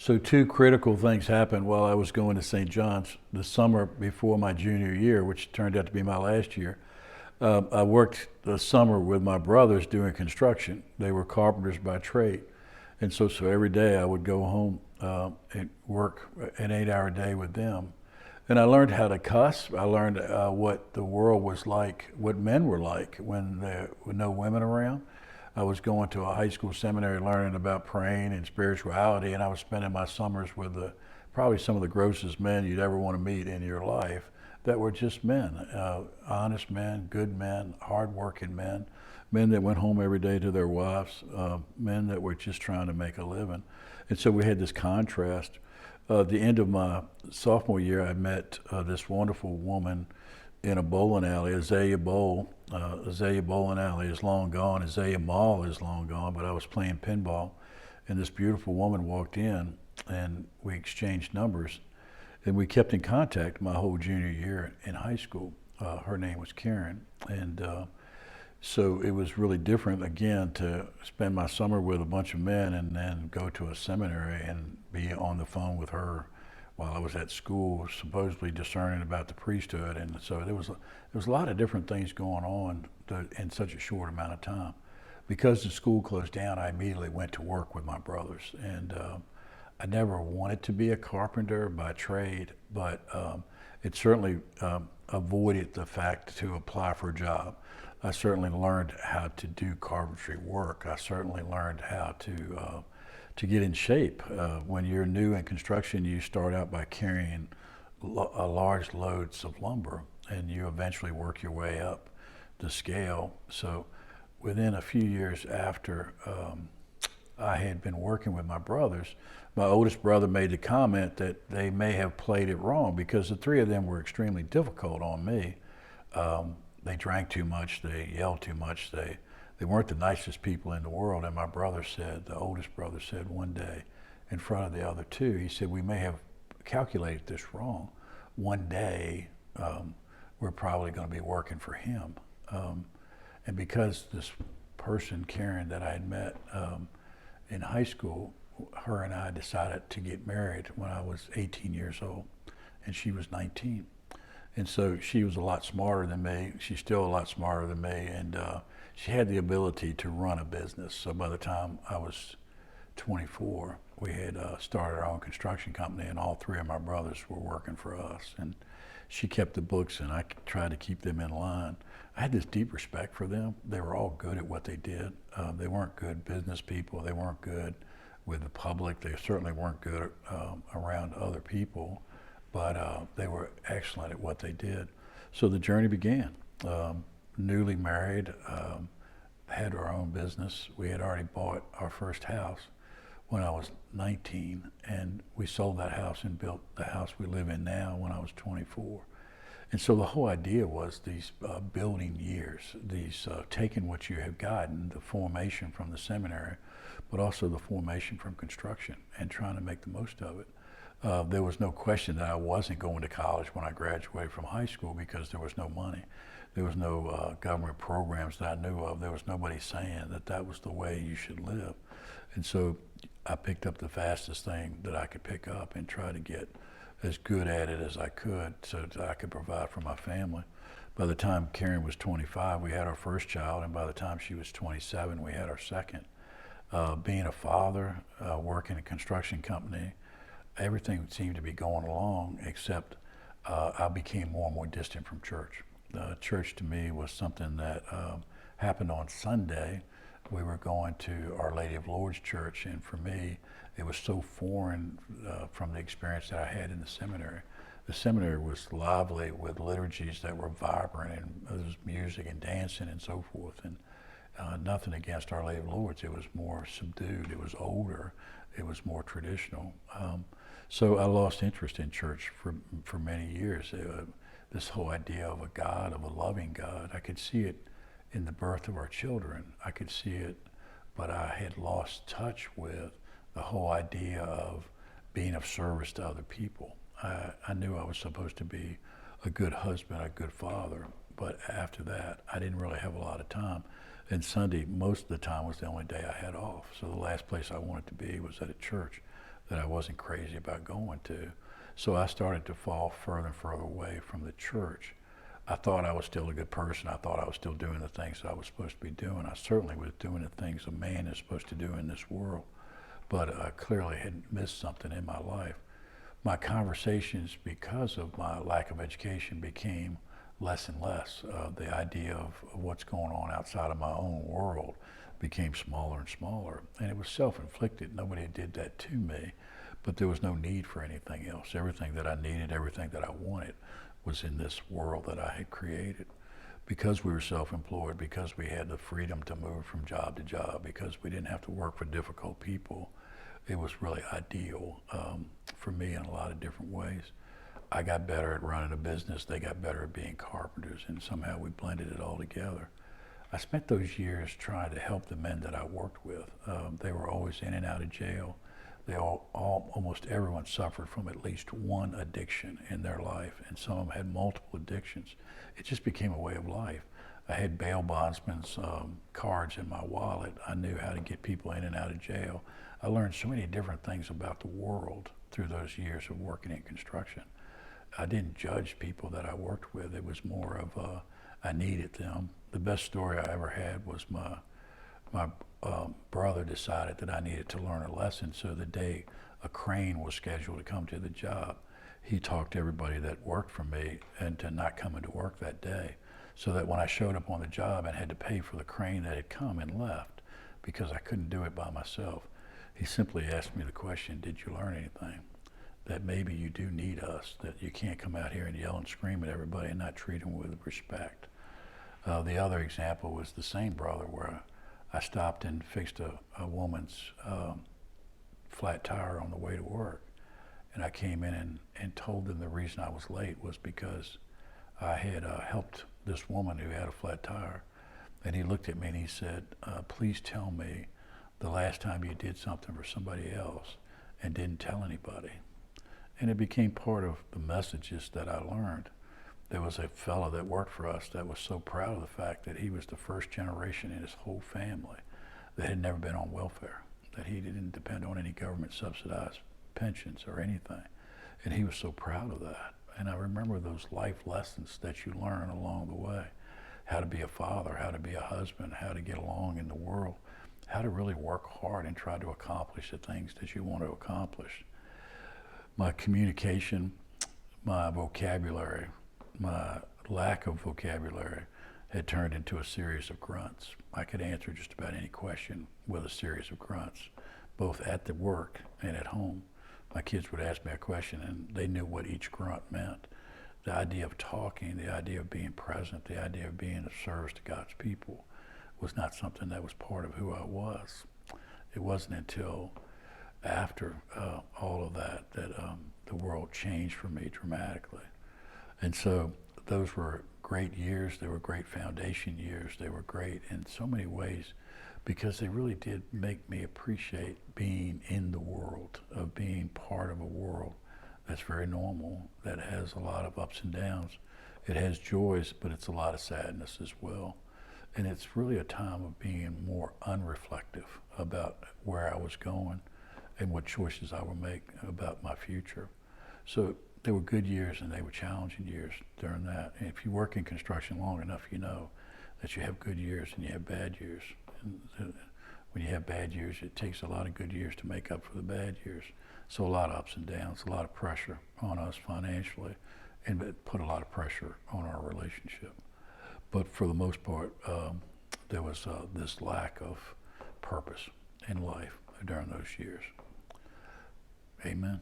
So two critical things happened while I was going to St. John's the summer before my junior year, which turned out to be my last year. I worked the summer with my brothers doing construction. They were carpenters by trade. And so every day I would go home and work an 8 hour day with them. And I learned how to cuss. I learned what the world was like, what men were like when there were no women around. I was going to a high school seminary learning about praying and spirituality, and I was spending my summers with probably some of the grossest men you'd ever want to meet in your life that were just men, honest men, good men, hardworking men, men that went home every day to their wives, men that were just trying to make a living. And so we had this contrast. At the end of my sophomore year, I met this wonderful woman in a bowling alley, Azalea Bowl. Azalea Bowling Alley is long gone. Azalea Mall is long gone, but I was playing pinball, and this beautiful woman walked in, and we exchanged numbers, and we kept in contact my whole junior year in high school. Her name was Karen, and so it was really different again to spend my summer with a bunch of men and then go to a seminary and be on the phone with her while I was at school, supposedly discerning about the priesthood. And so there was a lot of different things going on in such a short amount of time. Because the school closed down, I immediately went to work with my brothers. And I never wanted to be a carpenter by trade, but it certainly avoided the fact to apply for a job. I certainly learned how to do carpentry work. I certainly learned how to get in shape. When you're new in construction, you start out by carrying large loads of lumber, and you eventually work your way up the scale. So within a few years after I had been working with my brothers, my oldest brother made the comment that they may have played it wrong because the three of them were extremely difficult on me. They drank too much, they yelled too much, they weren't the nicest people in the world. And my brother said, the oldest brother said one day in front of the other two, he said, we may have calculated this wrong. One day, we're probably going to be working for him. And because this person, Karen, that I had met in high school, her and I decided to get married when I was 18 years old, and she was 19. And so she was a lot smarter than me. She's still a lot smarter than me, and she had the ability to run a business. So by the time I was 24, we had started our own construction company, and all three of my brothers were working for us. And she kept the books, and I tried to keep them in line. I had this deep respect for them. They were all good at what they did. They weren't good business people. They weren't good with the public. They certainly weren't good around other people, but they were excellent at what they did. So the journey began. Newly married, had our own business. We had already bought our first house when I was 19, and we sold that house and built the house we live in now when I was 24. And so the whole idea was these building years, these taking what you have gotten, the formation from the seminary, but also the formation from construction, and trying to make the most of it. There was no question that I wasn't going to college when I graduated from high school because there was no money. There was no government programs that I knew of. There was nobody saying that that was the way you should live. And so I picked up the fastest thing that I could pick up and try to get as good at it as I could so that I could provide for my family. By the time Karen was 25, we had our first child, and by the time she was 27, we had our second. Being a father, working in a construction company, everything seemed to be going along, except I became more and more distant from church. Church to me was something that happened on Sunday. We were going to Our Lady of Lourdes Church, and for me, it was so foreign from the experience that I had in the seminary. The seminary was lively with liturgies that were vibrant, and there was music and dancing and so forth. And nothing against Our Lady of Lourdes. It was more subdued. It was older. It was more traditional. So I lost interest in church for many years. This whole idea of a God, of a loving God, I could see it in the birth of our children. I could see it, but I had lost touch with the whole idea of being of service to other people. I knew I was supposed to be a good husband, a good father, but after that, I didn't really have a lot of time. And Sunday, most of the time, was the only day I had off. So the last place I wanted to be was at a church that I wasn't crazy about going to. So I started to fall further and further away from the church. I thought I was still a good person. I thought I was still doing the things that I was supposed to be doing. I certainly was doing the things a man is supposed to do in this world, but I clearly had missed something in my life. My conversations, because of my lack of education, became less and less. The idea of what's going on outside of my own world became smaller and smaller, and it was self-inflicted. Nobody did that to me, but there was no need for anything else. Everything that I needed, everything that I wanted was in this world that I had created. Because we were self-employed, because we had the freedom to move from job to job, because we didn't have to work for difficult people, it was really ideal for me in a lot of different ways. I got better at running a business, they got better at being carpenters, and somehow we blended it all together. I spent those years trying to help the men that I worked with. They were always in and out of jail. Almost everyone suffered from at least one addiction in their life, and some of them had multiple addictions. It just became a way of life. I had bail bondsman's cards in my wallet. I knew how to get people in and out of jail. I learned so many different things about the world through those years of working in construction. I didn't judge people that I worked with. It was more of I needed them. The best story I ever had was my brother decided that I needed to learn a lesson, so the day a crane was scheduled to come to the job, he talked to everybody that worked for me into not coming to work that day, so that when I showed up on the job and had to pay for the crane that had come and left because I couldn't do it by myself, he simply asked me the question, did you learn anything? That maybe you do need us, that you can't come out here and yell and scream at everybody and not treat them with respect. The other example was the same brother where I stopped and fixed a woman's flat tire on the way to work. And I came in and told them the reason I was late was because I had helped this woman who had a flat tire. And he looked at me and he said, please tell me the last time you did something for somebody else and didn't tell anybody. And it became part of the messages that I learned. There was a fellow that worked for us that was so proud of the fact that he was the first generation in his whole family that had never been on welfare, that he didn't depend on any government subsidized pensions or anything. And he was so proud of that. And I remember those life lessons that you learn along the way. How to be a father, how to be a husband, how to get along in the world, how to really work hard and try to accomplish the things that you want to accomplish. My communication, my vocabulary, my lack of vocabulary had turned into a series of grunts. I could answer just about any question with a series of grunts, both at the work and at home. My kids would ask me a question and they knew what each grunt meant. The idea of talking, the idea of being present, the idea of being of service to God's people was not something that was part of who I was. It wasn't until after all of that the world changed for me dramatically. And so those were great years. They were great foundation years. They were great in so many ways because they really did make me appreciate being in the world, of being part of a world that's very normal, that has a lot of ups and downs. It has joys, but it's a lot of sadness as well. And it's really a time of being more unreflective about where I was going and what choices I would make about my future. So they were good years and they were challenging years during that. And if you work in construction long enough, you know that you have good years and you have bad years. And when you have bad years, it takes a lot of good years to make up for the bad years. So a lot of ups and downs, a lot of pressure on us financially, and it put a lot of pressure on our relationship. But for the most part, there was this lack of purpose in life during those years. Amen.